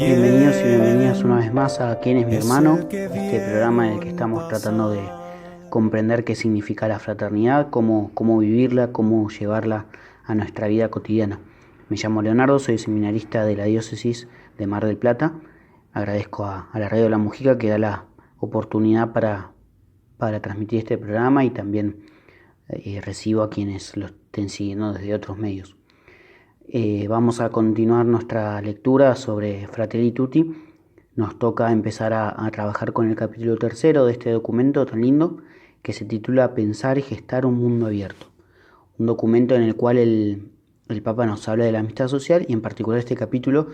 Bienvenidos y bienvenidas una vez más a ¿Quién es mi hermano? Este programa en el que estamos tratando de comprender qué significa la fraternidad, cómo vivirla, cómo llevarla a nuestra vida cotidiana. Me llamo Leonardo, soy seminarista de la diócesis de Mar del Plata. Agradezco a la Radio La Mujica que da la oportunidad para transmitir este programa, y también recibo a quienes lo estén siguiendo desde otros medios. Vamos a continuar nuestra lectura sobre Fratelli Tutti. Nos toca empezar a trabajar con el capítulo 3 de este documento tan lindo que se titula Pensar y gestar un mundo abierto. Un documento en el cual el Papa nos habla de la amistad social, y en particular este capítulo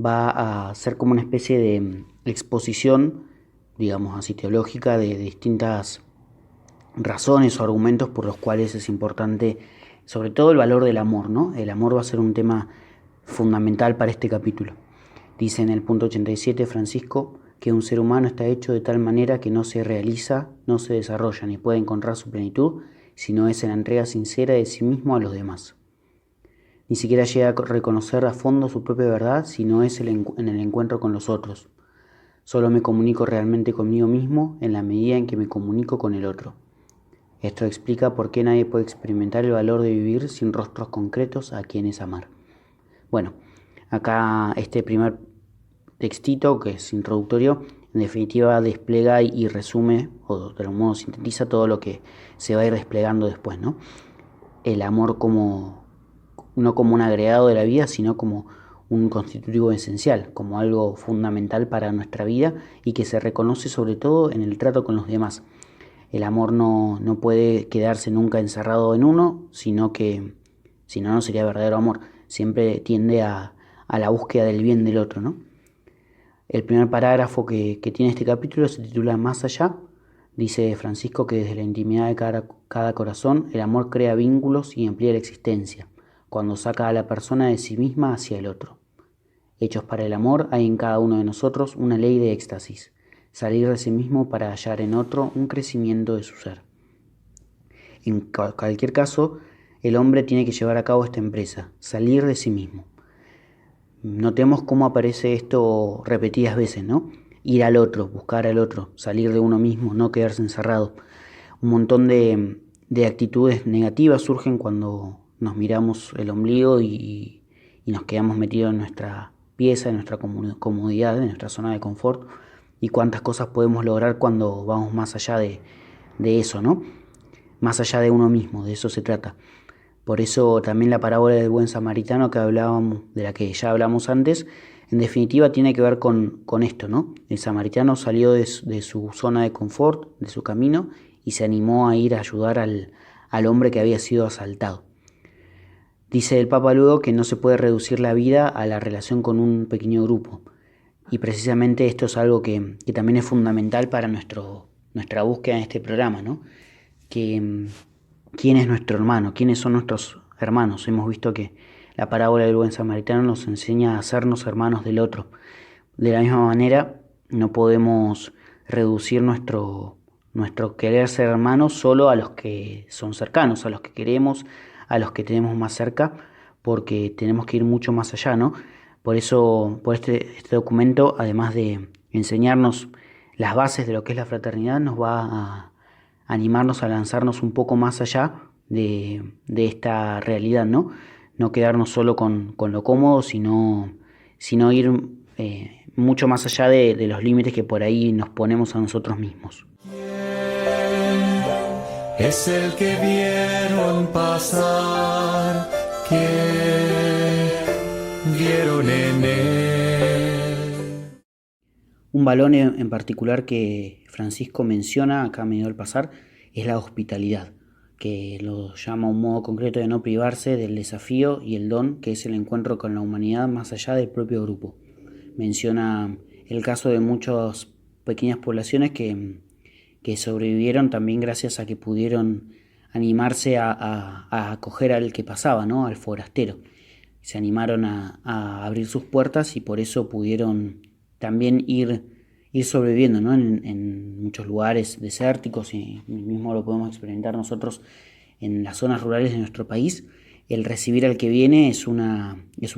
va a ser como una especie de exposición, digamos así, teológica de distintas razones o argumentos por los cuales es importante, sobre todo el valor del amor, ¿no? El amor va a ser un tema fundamental para este capítulo. Dice en el punto 87 Francisco que un ser humano está hecho de tal manera que no se realiza, no se desarrolla ni puede encontrar su plenitud si no es en la entrega sincera de sí mismo a los demás. Ni siquiera llega a reconocer a fondo su propia verdad si no es en el encuentro con los otros. Solo me comunico realmente conmigo mismo en la medida en que me comunico con el otro. Esto explica por qué nadie puede experimentar el valor de vivir sin rostros concretos a quienes amar. Bueno, acá este primer textito, que es introductorio, en definitiva despliega y resume, o de algún modo sintetiza todo lo que se va a ir desplegando después, ¿no? El amor no como un agregado de la vida, sino como un constitutivo esencial, como algo fundamental para nuestra vida y que se reconoce sobre todo en el trato con los demás. El amor no puede quedarse nunca encerrado en uno, sino que si no, no sería verdadero amor. Siempre tiende a la búsqueda del bien del otro, ¿no? El primer parágrafo que tiene este capítulo se titula Más allá. Dice Francisco que desde la intimidad de cada corazón el amor crea vínculos y amplía la existencia, cuando saca a la persona de sí misma hacia el otro. Hechos para el amor, hay en cada uno de nosotros una ley de éxtasis, salir de sí mismo para hallar en otro un crecimiento de su ser. En cualquier caso, el hombre tiene que llevar a cabo esta empresa, salir de sí mismo. Notemos cómo aparece esto repetidas veces, ¿no? Ir al otro, buscar al otro, salir de uno mismo, no quedarse encerrado. Un montón de actitudes negativas surgen cuando nos miramos el ombligo y nos quedamos metidos en nuestra pieza, en nuestra comodidad, en nuestra zona de confort, y cuántas cosas podemos lograr cuando vamos más allá de eso, ¿no? Más allá de uno mismo, de eso se trata. Por eso también la parábola del buen samaritano que hablábamos, de la que ya hablamos antes, en definitiva tiene que ver con esto, ¿no? El samaritano salió de su zona de confort, de su camino, y se animó a ir a ayudar al hombre que había sido asaltado. Dice el Papa luego que no se puede reducir la vida a la relación con un pequeño grupo. Y precisamente esto es algo que también es fundamental para nuestra búsqueda en este programa, ¿no? ¿Quién es nuestro hermano? ¿Quiénes son nuestros hermanos? Hemos visto que la parábola del buen samaritano nos enseña a hacernos hermanos del otro. De la misma manera, no podemos reducir nuestro querer ser hermanos solo a los que son cercanos, a los que queremos, a los que tenemos más cerca, porque tenemos que ir mucho más allá, ¿no? Por eso, este documento, además de enseñarnos las bases de lo que es la fraternidad, nos va a animarnos a lanzarnos un poco más allá de esta realidad, ¿no? No quedarnos solo con lo cómodo, sino ir mucho más allá de los límites que por ahí nos ponemos a nosotros mismos. Es el que vieron pasar, que vieron en él. Un valor en particular que Francisco menciona acá medio al pasar es la hospitalidad, que lo llama un modo concreto de no privarse del desafío y el don que es el encuentro con la humanidad más allá del propio grupo. Menciona el caso de muchas pequeñas poblaciones que sobrevivieron también gracias a que pudieron animarse a acoger al que pasaba, ¿no? Al forastero. Se animaron a abrir sus puertas y por eso pudieron también ir sobreviviendo, ¿no? En muchos lugares desérticos, y mismo lo podemos experimentar nosotros en las zonas rurales de nuestro país. El recibir al que viene es un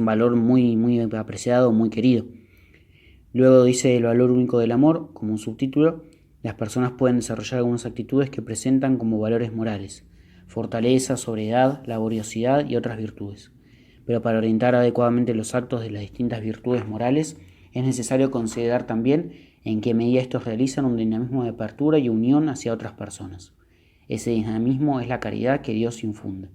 valor muy, muy apreciado, muy querido. Luego dice el valor único del amor, como un subtítulo. Las personas pueden desarrollar algunas actitudes que presentan como valores morales: fortaleza, sobriedad, laboriosidad y otras virtudes. Pero para orientar adecuadamente los actos de las distintas virtudes morales, es necesario considerar también en qué medida estos realizan un dinamismo de apertura y unión hacia otras personas. Ese dinamismo es la caridad que Dios infunde.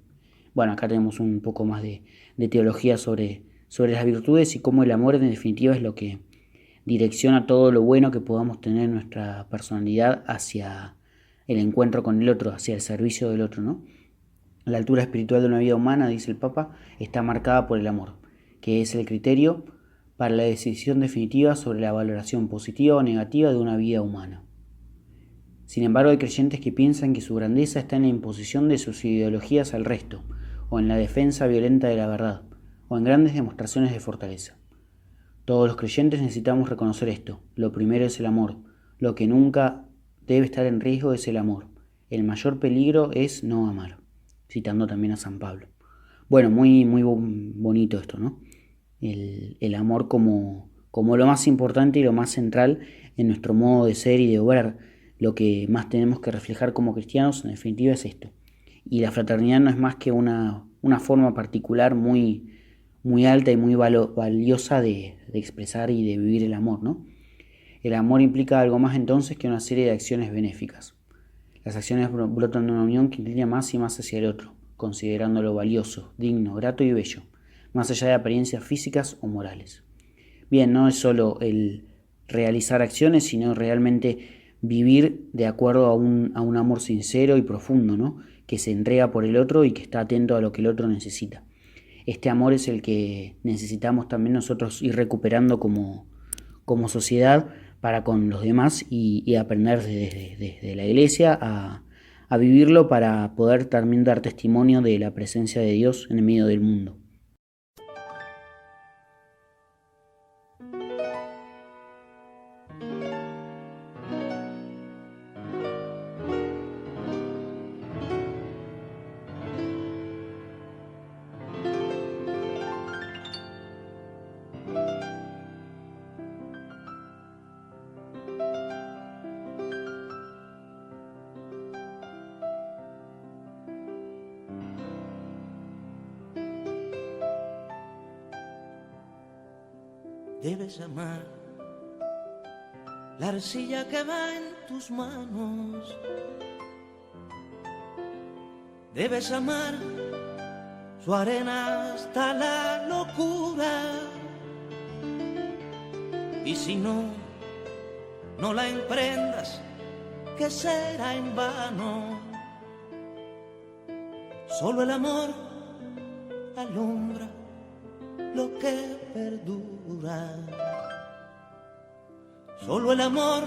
Bueno, acá tenemos un poco más de teología sobre las virtudes y cómo el amor en definitiva es lo que direcciona todo lo bueno que podamos tener en nuestra personalidad hacia el encuentro con el otro, hacia el servicio del otro, ¿no? La altura espiritual de una vida humana, dice el Papa, está marcada por el amor, que es el criterio para la decisión definitiva sobre la valoración positiva o negativa de una vida humana. Sin embargo, hay creyentes que piensan que su grandeza está en la imposición de sus ideologías al resto, o en la defensa violenta de la verdad, o en grandes demostraciones de fortaleza. Todos los creyentes necesitamos reconocer esto. Lo primero es el amor. Lo que nunca debe estar en riesgo es el amor. El mayor peligro es no amar. Citando también a San Pablo. Bueno, muy bonito esto, ¿no? El amor como lo más importante y lo más central en nuestro modo de ser y de obrar. Lo que más tenemos que reflejar como cristianos, en definitiva, es esto. Y la fraternidad no es más que una forma particular muy alta y muy valiosa de expresar y de vivir el amor, ¿no? El amor implica algo más entonces que una serie de acciones benéficas. Las acciones brotan de una unión que inclina más y más hacia el otro, considerándolo valioso, digno, grato y bello, más allá de apariencias físicas o morales. Bien, no es solo el realizar acciones, sino realmente vivir de acuerdo a un amor sincero y profundo, ¿no? Que se entrega por el otro y que está atento a lo que el otro necesita. Este amor es el que necesitamos también nosotros ir recuperando como sociedad para con los demás y aprender desde la iglesia a vivirlo para poder también dar testimonio de la presencia de Dios en el medio del mundo. Debes amar la arcilla que va en tus manos. Debes amar su arena hasta la locura. Y si no la emprendas, que será en vano. Solo el amor alumbra lo que perdura. Solo el amor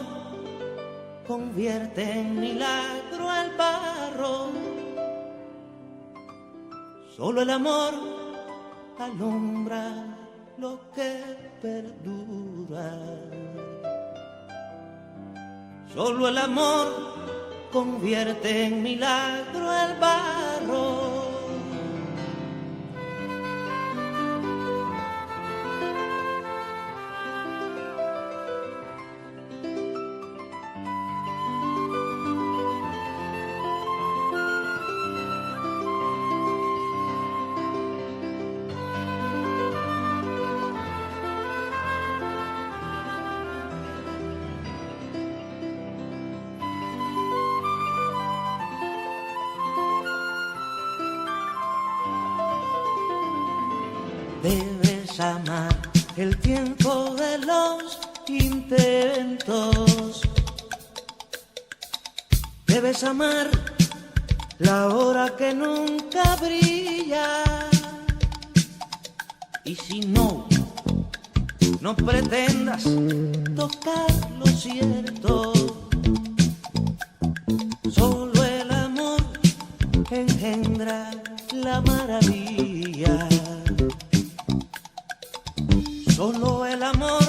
convierte en milagro al barro. Solo el amor alumbra lo que perdura. Solo el amor convierte en milagro al barro. Debes amar el tiempo de los intentos. Debes amar la hora que nunca brilla. Y si no pretendas tocar lo cierto. Solo el amor engendra la maravilla. Solo el amor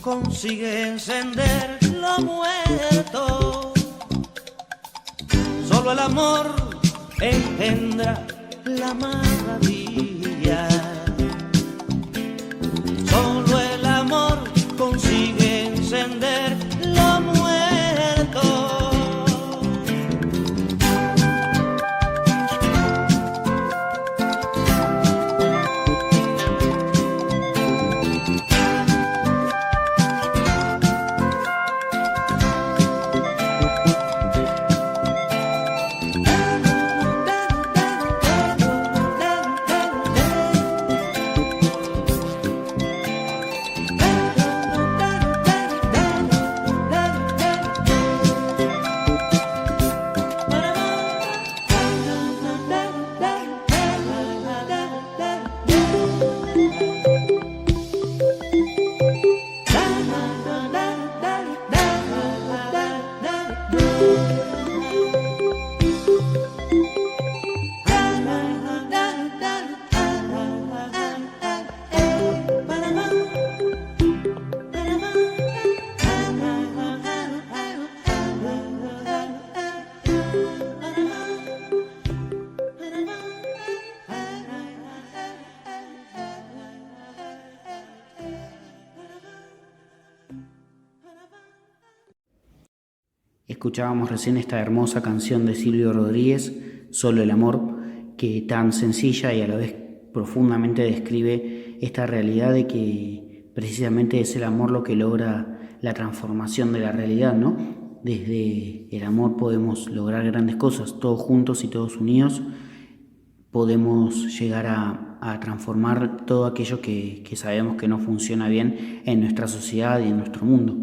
consigue encender lo muerto. Solo el amor engendra la maravilla. Solo el amor consigue Escuchábamos recién esta hermosa canción de Silvio Rodríguez, Solo el amor, que tan sencilla y a la vez profundamente describe esta realidad de que precisamente es el amor lo que logra la transformación de la realidad, ¿no? Desde el amor podemos lograr grandes cosas, todos juntos y todos unidos podemos llegar a transformar todo aquello que sabemos que no funciona bien en nuestra sociedad y en nuestro mundo.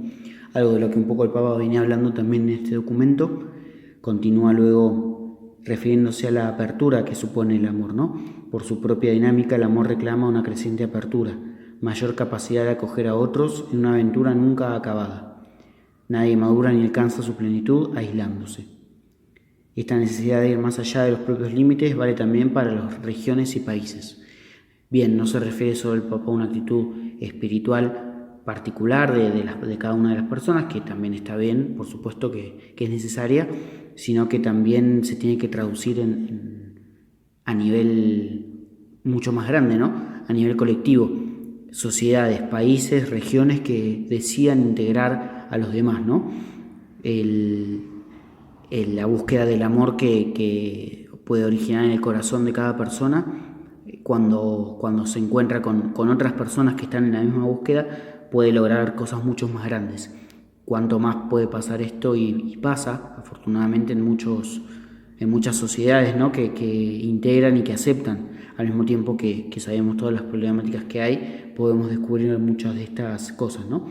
Algo de lo que un poco el Papa viene hablando también en este documento. Continúa luego refiriéndose a la apertura que supone el amor, ¿no? Por su propia dinámica, el amor reclama una creciente apertura, mayor capacidad de acoger a otros en una aventura nunca acabada. Nadie madura ni alcanza su plenitud aislándose. Esta necesidad de ir más allá de los propios límites vale también para las regiones y países. Bien, no se refiere solo el Papa a una actitud espiritual particular de cada una de las personas, que también está bien, por supuesto que es necesaria, sino que también se tiene que traducir a nivel mucho más grande, ¿no? A nivel colectivo. Sociedades, países, regiones que decidan integrar a los demás, ¿no? La búsqueda del amor que puede originar en el corazón de cada persona cuando se encuentra con otras personas que están en la misma búsqueda, puede lograr cosas mucho más grandes. Cuanto más puede pasar esto, y pasa afortunadamente en muchas sociedades, ¿no? que integran y que aceptan, al mismo tiempo que sabemos todas las problemáticas que hay, podemos descubrir muchas de estas cosas, ¿no?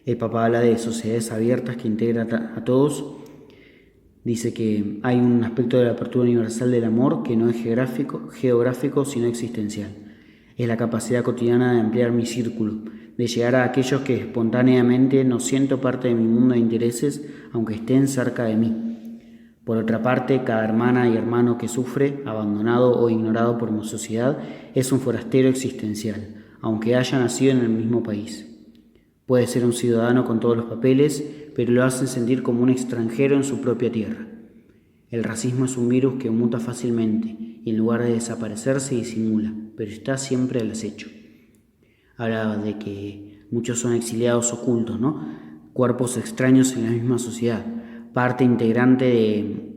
El Papa habla de sociedades abiertas que integran a todos. Dice que hay un aspecto de la apertura universal del amor que no es geográfico sino existencial. Es la capacidad cotidiana de ampliar mi círculo, de llegar a aquellos que espontáneamente no siento parte de mi mundo de intereses, aunque estén cerca de mí. Por otra parte, cada hermana y hermano que sufre, abandonado o ignorado por mi sociedad, es un forastero existencial, aunque haya nacido en el mismo país. Puede ser un ciudadano con todos los papeles, pero lo hacen sentir como un extranjero en su propia tierra. El racismo es un virus que muta fácilmente y en lugar de desaparecer se disimula, pero está siempre al acecho. Habla de que muchos son exiliados ocultos, ¿no? Cuerpos extraños en la misma sociedad, parte integrante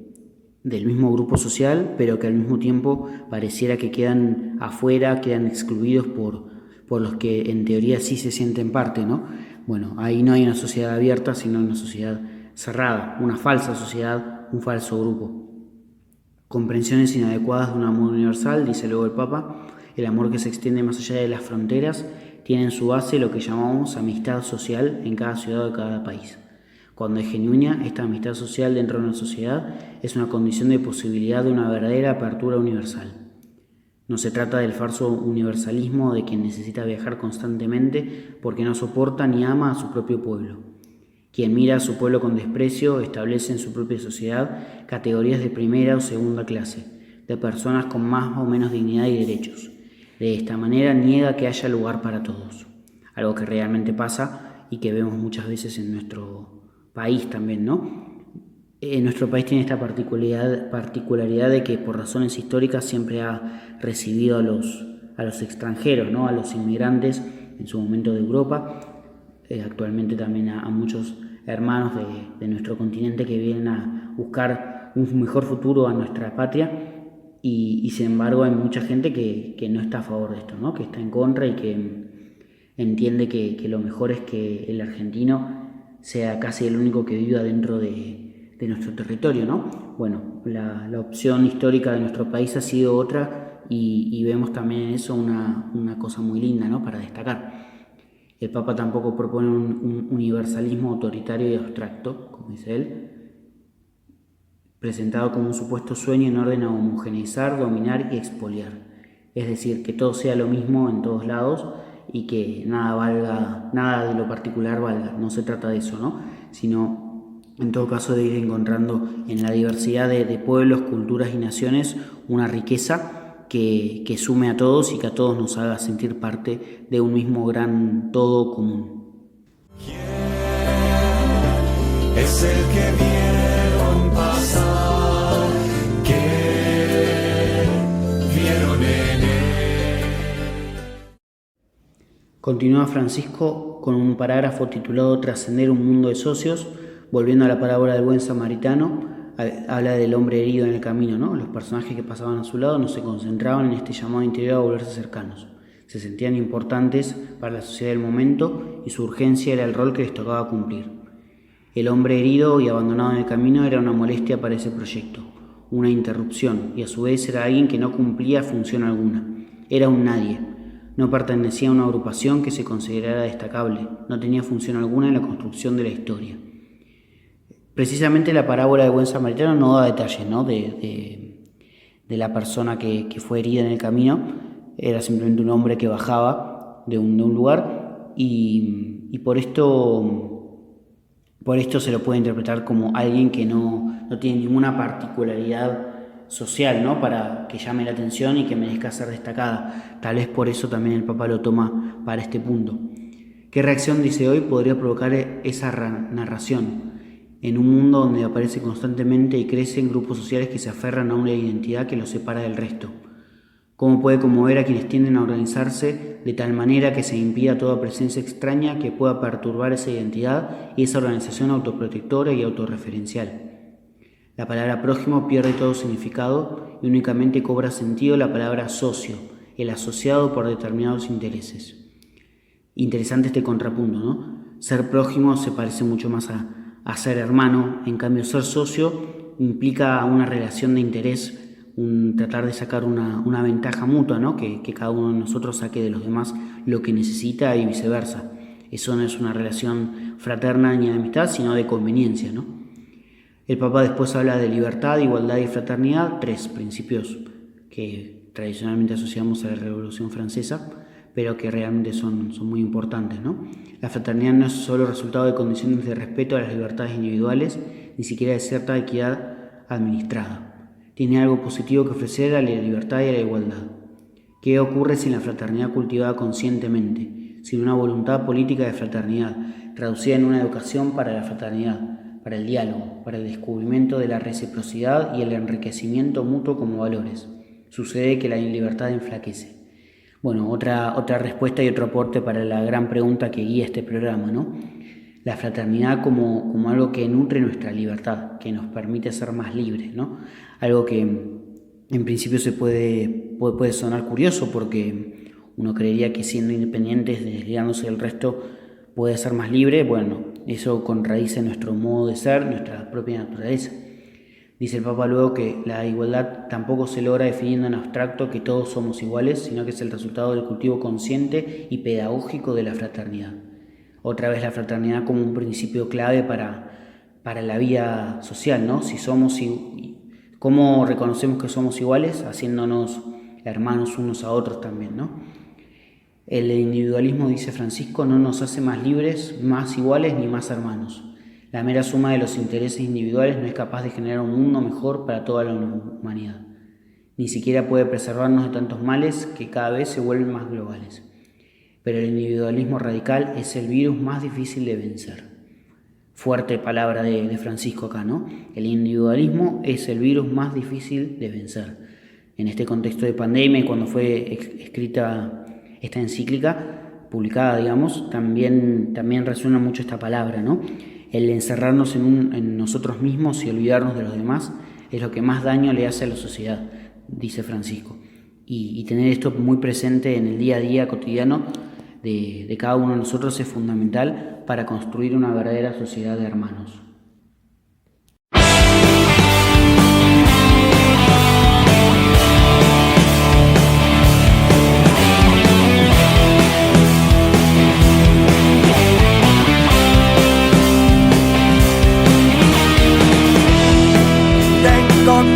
del mismo grupo social, pero que al mismo tiempo pareciera que quedan afuera, quedan excluidos por los que en teoría sí se sienten parte, ¿no? Bueno, ahí no hay una sociedad abierta, sino una sociedad cerrada, una falsa sociedad, un falso grupo. Comprensiones inadecuadas de un amor universal, dice luego el Papa. El amor que se extiende más allá de las fronteras tiene en su base lo que llamamos amistad social en cada ciudad o cada país. Cuando es genuina, esta amistad social dentro de una sociedad es una condición de posibilidad de una verdadera apertura universal. No se trata del falso universalismo de quien necesita viajar constantemente porque no soporta ni ama a su propio pueblo. Quien mira a su pueblo con desprecio establece en su propia sociedad categorías de primera o segunda clase, de personas con más o menos dignidad y derechos. De esta manera niega que haya lugar para todos, algo que realmente pasa y que vemos muchas veces en nuestro país también, ¿no? Nuestro país tiene esta particularidad de que por razones históricas siempre ha recibido a los extranjeros, ¿no? A los inmigrantes, en su momento de Europa, actualmente también a muchos hermanos de nuestro continente que vienen a buscar un mejor futuro a nuestra patria. Y sin embargo hay mucha gente que no está a favor de esto, ¿no? Que está en contra y que entiende que lo mejor es que el argentino sea casi el único que viva dentro de nuestro territorio, ¿no? Bueno, la opción histórica de nuestro país ha sido otra y vemos también en eso una cosa muy linda, ¿no? Para destacar. El Papa tampoco propone un universalismo autoritario y abstracto, como dice él, presentado como un supuesto sueño en orden a homogeneizar, dominar y expoliar. Es decir, que todo sea lo mismo en todos lados y que nada de lo particular valga. No se trata de eso, ¿no? Sino, en todo caso, de ir encontrando en la diversidad de pueblos, culturas y naciones una riqueza que sume a todos y que a todos nos haga sentir parte de un mismo gran todo común. ¿Quién es el que vieron pasar? ¿Qué vieron en él? Continúa Francisco con un parágrafo titulado Trascender un mundo de socios, volviendo a la parábola del buen samaritano, habla del hombre herido en el camino, ¿no? Los personajes que pasaban a su lado no se concentraban en este llamado interior a volverse cercanos. Se sentían importantes para la sociedad del momento y su urgencia era el rol que les tocaba cumplir. El hombre herido y abandonado en el camino era una molestia para ese proyecto, una interrupción, y a su vez era alguien que no cumplía función alguna. Era un nadie. No pertenecía a una agrupación que se considerara destacable, no tenía función alguna en la construcción de la historia. Precisamente la parábola del buen samaritano no da detalles, ¿no? de la persona que fue herida en el camino. Era simplemente un hombre que bajaba de un lugar y por esto se lo puede interpretar como alguien que no tiene ninguna particularidad social, ¿no? Para que llame la atención y que merezca ser destacada. Tal vez por eso también el Papa lo toma para este punto. ¿Qué reacción, dice hoy, podría provocar esa narración en un mundo donde aparece constantemente y crecen grupos sociales que se aferran a una identidad que los separa del resto? ¿Cómo puede conmover a quienes tienden a organizarse de tal manera que se impida toda presencia extraña que pueda perturbar esa identidad y esa organización autoprotectora y autorreferencial? La palabra prójimo pierde todo significado y únicamente cobra sentido la palabra socio, el asociado por determinados intereses. Interesante este contrapunto, ¿no? Ser prójimo se parece mucho más a ser hermano, en cambio ser socio implica una relación de interés, tratar de sacar una ventaja mutua, ¿no? Que cada uno de nosotros saque de los demás lo que necesita y viceversa. Eso no es una relación fraterna ni de amistad, sino de conveniencia, ¿no? El Papa después habla de libertad, igualdad y fraternidad, 3 principios que tradicionalmente asociamos a la Revolución Francesa, pero que realmente son muy importantes, ¿no? La fraternidad no es solo resultado de condiciones de respeto a las libertades individuales, ni siquiera de cierta equidad administrada. Tiene algo positivo que ofrecer a la libertad y a la igualdad. ¿Qué ocurre sin la fraternidad cultivada conscientemente, sin una voluntad política de fraternidad, traducida en una educación para la fraternidad, para el diálogo, para el descubrimiento de la reciprocidad y el enriquecimiento mutuo como valores? Sucede que la libertad enflaquece. Bueno, otra respuesta y otro aporte para la gran pregunta que guía este programa, ¿no? La fraternidad como algo que nutre nuestra libertad, que nos permite ser más libres, ¿no? Algo que en principio puede sonar curioso porque uno creería que siendo independientes, desligándose del resto, puede ser más libre. Bueno, eso contradice nuestro modo de ser, nuestra propia naturaleza. Dice el Papa luego que la igualdad tampoco se logra definiendo en abstracto que todos somos iguales, sino que es el resultado del cultivo consciente y pedagógico de la fraternidad. Otra vez la fraternidad como un principio clave para la vida social, ¿no? ¿Cómo reconocemos que somos iguales? Haciéndonos hermanos unos a otros también, ¿no? El individualismo, dice Francisco, no nos hace más libres, más iguales ni más hermanos. La mera suma de los intereses individuales no es capaz de generar un mundo mejor para toda la humanidad. Ni siquiera puede preservarnos de tantos males que cada vez se vuelven más globales. Pero el individualismo radical es el virus más difícil de vencer. Fuerte palabra de Francisco acá, ¿no? El individualismo es el virus más difícil de vencer. En este contexto de pandemia y cuando fue escrita esta encíclica, publicada, digamos, también resuena mucho esta palabra, ¿no? El encerrarnos en nosotros mismos y olvidarnos de los demás es lo que más daño le hace a la sociedad, dice Francisco. Y tener esto muy presente en el día a día cotidiano de cada uno de nosotros es fundamental para construir una verdadera sociedad de hermanos.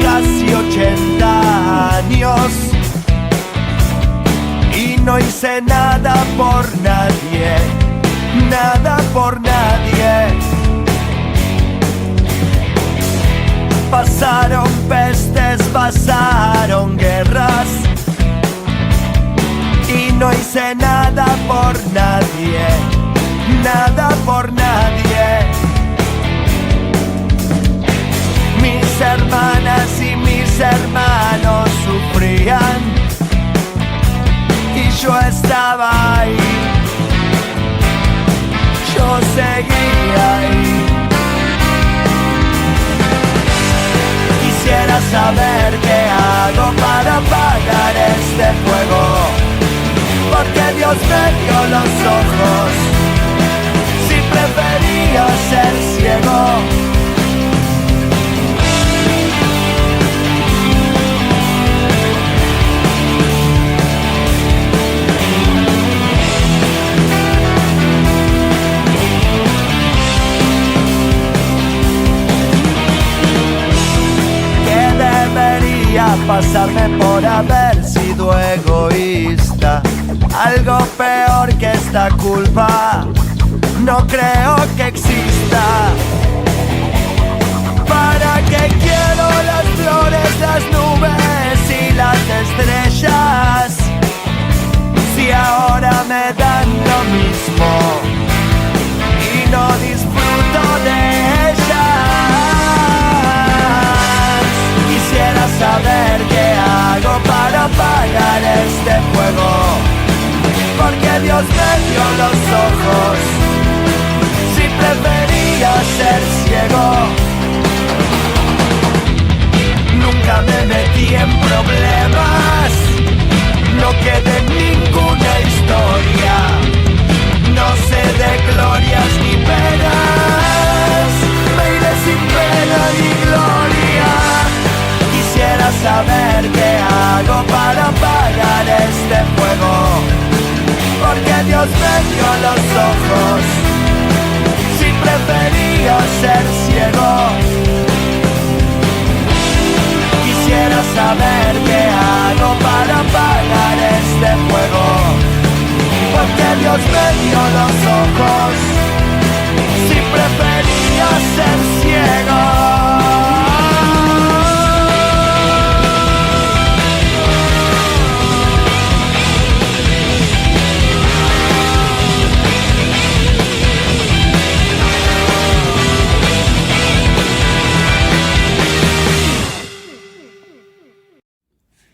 Casi 80 años y no hice nada por nadie, nada por nadie. Pasaron pestes, pasaron guerras y no hice nada por nadie, nada por nadie. Mis hermanas y mis hermanos sufrían y yo estaba ahí, yo seguía ahí. apagar este fuego, porque Dios me dio los ojos, si prefería ser ciego. Pasarme por haber sido egoísta. Algo peor que esta culpa no creo que exista. ¿Para qué quiero las flores, las nubes y las estrellas si ahora me dan lo mismo y no disfruto de ellas? Quisiera saber qué hago para apagar este fuego, porque Dios me dio los ojos, si prefería ser ciego. Nunca me metí en problemas, no quedé en ninguna historia, no sé de glorias ni penas, me iré sin pena ni gloria. Quisiera saber qué hago para apagar este fuego, porque Dios me dio los ojos, si prefería ser ciego. Quisiera saber qué hago para apagar este fuego, porque Dios me dio los ojos, si prefería ser ciego.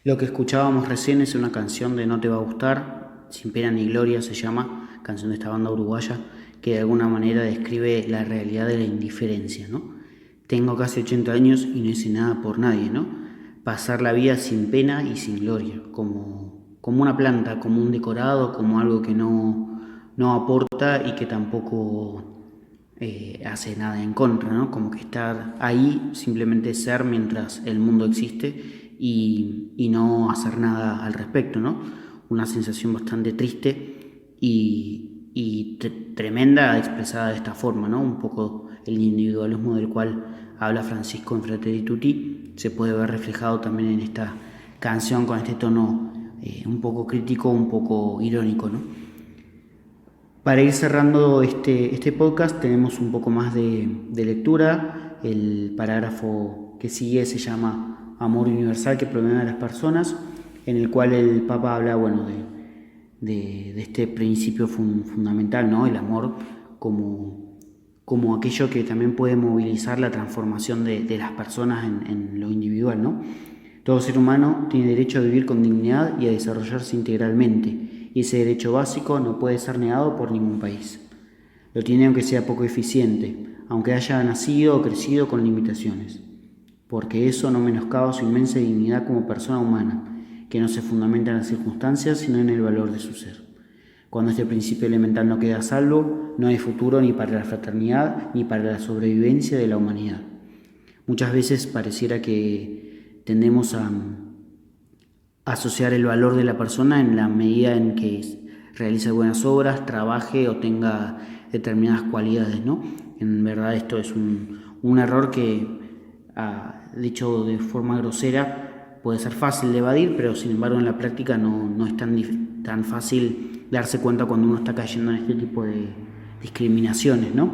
Lo que escuchábamos recién es una canción de No Te Va a Gustar, Sin Pena ni Gloria se llama, canción de esta banda uruguaya, que de alguna manera describe la realidad de la indiferencia, ¿no? Tengo casi 80 años y no hice nada por nadie, ¿no? Pasar la vida sin pena y sin gloria, como una planta, como un decorado, como algo que no aporta y que tampoco hace nada en contra, ¿no? Como que estar ahí, simplemente ser mientras el mundo existe y no hacer nada al respecto, ¿no? Una sensación bastante triste y tremenda expresada de esta forma, ¿no? Un poco el individualismo del cual habla Francisco en Fratelli Tutti se puede ver reflejado también en esta canción con este tono un poco crítico, un poco irónico, ¿no? Para ir cerrando este podcast tenemos un poco más de lectura. El parágrafo que sigue se llama Amor universal que proviene de las personas, en el cual el Papa habla, bueno, de este principio fundamental, ¿no? El amor como aquello que también puede movilizar la transformación de las personas en lo individual, ¿no? Todo ser humano tiene derecho a vivir con dignidad y a desarrollarse integralmente, y ese derecho básico no puede ser negado por ningún país. Lo tiene aunque sea poco eficiente, aunque haya nacido o crecido con limitaciones, porque eso no menoscaba su inmensa dignidad como persona humana, que no se fundamenta en las circunstancias, sino en el valor de su ser. Cuando este principio elemental no queda a salvo, no hay futuro ni para la fraternidad ni para la sobrevivencia de la humanidad. Muchas veces pareciera que tendemos a asociar el valor de la persona en la medida en que realice buenas obras, trabaje o tenga determinadas cualidades, ¿no? En verdad esto es un error que, dicho de forma grosera, puede ser fácil de evadir, pero sin embargo en la práctica no es tan fácil darse cuenta cuando uno está cayendo en este tipo de discriminaciones, ¿no?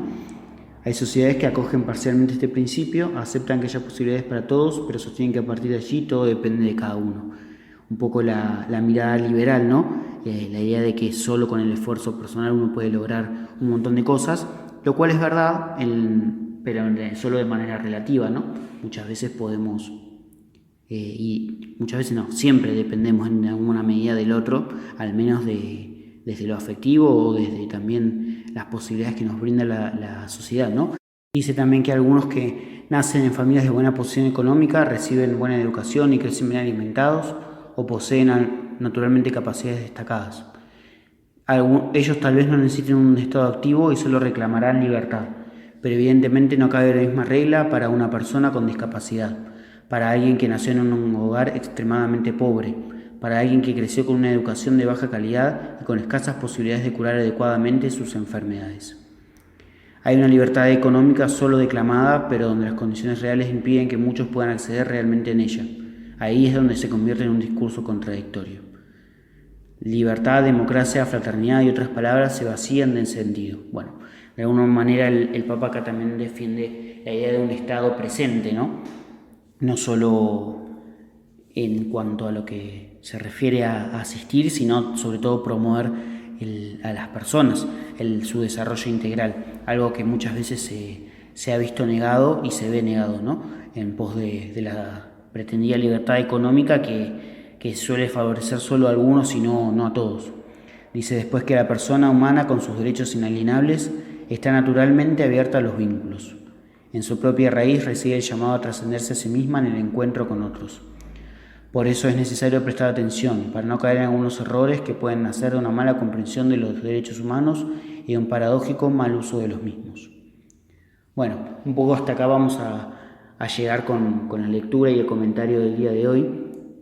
Hay sociedades que acogen parcialmente este principio, aceptan que haya posibilidades para todos, pero sostienen que a partir de allí todo depende de cada uno. Un poco la mirada liberal, ¿no? La idea de que solo con el esfuerzo personal uno puede lograr un montón de cosas, lo cual es verdad, pero solo de manera relativa, ¿no? Muchas veces podemos, y muchas veces no, siempre dependemos en alguna medida del otro, al menos desde lo afectivo o desde también las posibilidades que nos brinda la sociedad, ¿no? Dice también que algunos que nacen en familias de buena posición económica reciben buena educación y crecen bien alimentados, o poseen naturalmente capacidades destacadas. Ellos tal vez no necesiten un Estado activo y solo reclamarán libertad, pero evidentemente no cabe la misma regla para una persona con discapacidad, para alguien que nació en un hogar extremadamente pobre, para alguien que creció con una educación de baja calidad y con escasas posibilidades de curar adecuadamente sus enfermedades. Hay una libertad económica solo declamada, pero donde las condiciones reales impiden que muchos puedan acceder realmente en ella. Ahí es donde se convierte en un discurso contradictorio. Libertad, democracia, fraternidad y otras palabras se vacían de sentido. Bueno, de alguna manera el Papa acá también defiende la idea de un Estado presente, ¿no? No solo en cuanto a lo que se refiere a asistir, sino sobre todo promover a las personas, su desarrollo integral, algo que muchas veces se ha visto negado y se ve negado, ¿no? En pos de la pretendida libertad económica que suele favorecer solo a algunos y no a todos. Dice después que la persona humana con sus derechos inalienables está naturalmente abierta a los vínculos. En su propia raíz reside el llamado a trascenderse a sí misma en el encuentro con otros. Por eso es necesario prestar atención, para no caer en algunos errores que pueden nacer de una mala comprensión de los derechos humanos y de un paradójico mal uso de los mismos. Bueno, un poco hasta acá vamos a llegar con la lectura y el comentario del día de hoy.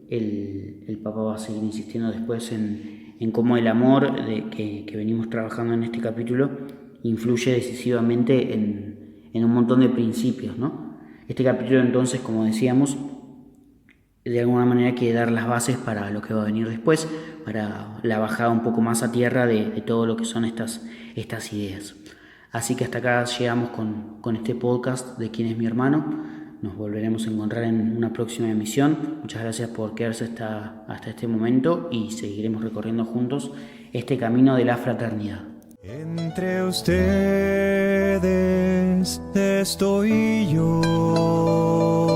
El Papa va a seguir insistiendo después en cómo el amor que venimos trabajando en este capítulo influye decisivamente en un montón de principios, ¿no? Este capítulo entonces, como decíamos, de alguna manera quiere dar las bases para lo que va a venir después, para la bajada un poco más a tierra de todo lo que son estas ideas. Así que hasta acá llegamos con este podcast de ¿Quién es mi hermano? Nos volveremos a encontrar en una próxima emisión. Muchas gracias por quedarse hasta este momento y seguiremos recorriendo juntos este camino de la fraternidad. Entre ustedes estoy yo.